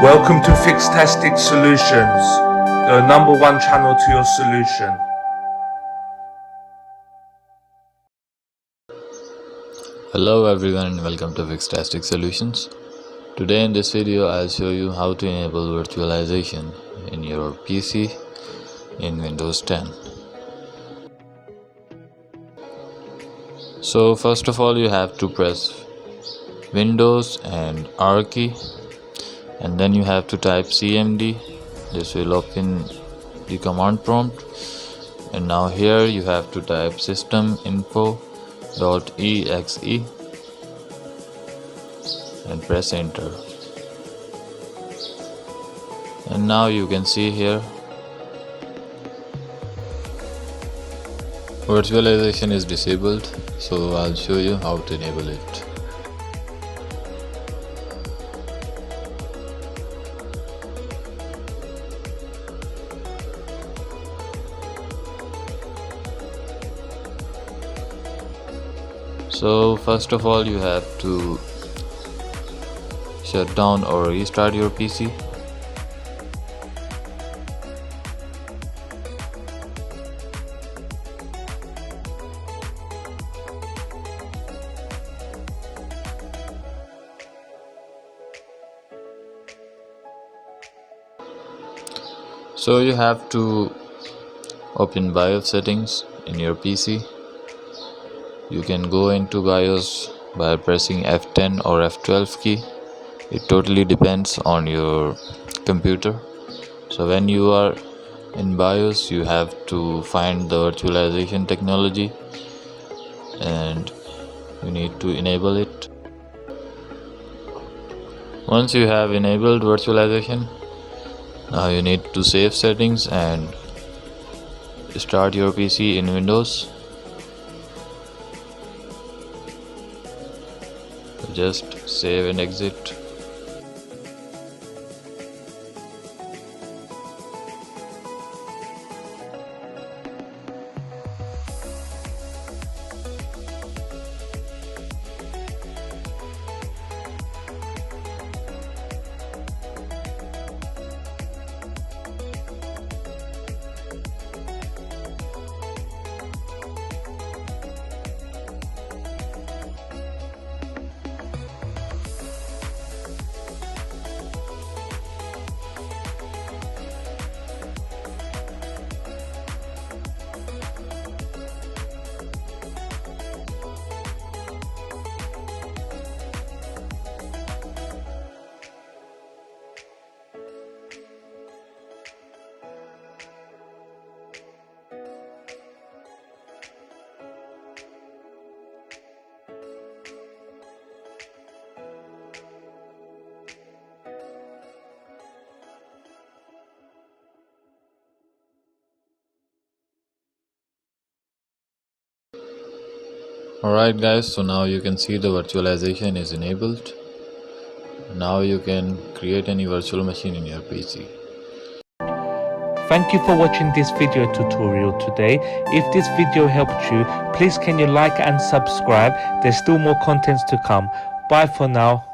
Welcome to FIXtastic Solutions, the number one channel to your solution. Hello everyone and welcome to FIXtastic Solutions. Today in this video I'll show you how to enable virtualization in your PC in Windows 10. So first of all you have to press Windows and R key, and then you have to type cmd. This will open the command prompt, and now here you have to type systeminfo.exe and press enter. And now you can see here virtualization is disabled, so I'll show you how to enable it. So first of all you have to shut down or restart your PC. So you have to open BIOS settings in your PC. You can go into BIOS by pressing F10 or F12 key. It totally depends on your computer. So when you are in BIOS, you have to find the virtualization technology and you need to enable it. Once you have enabled virtualization, now you need to save settings and start your PC in Windows. Just save and exit. Alright guys, so now you can see the virtualization is enabled. Now you can create any virtual machine in your PC. Thank you for watching this video tutorial today. If this video helped you, please can you like and subscribe. There's still more contents to come. Bye for now.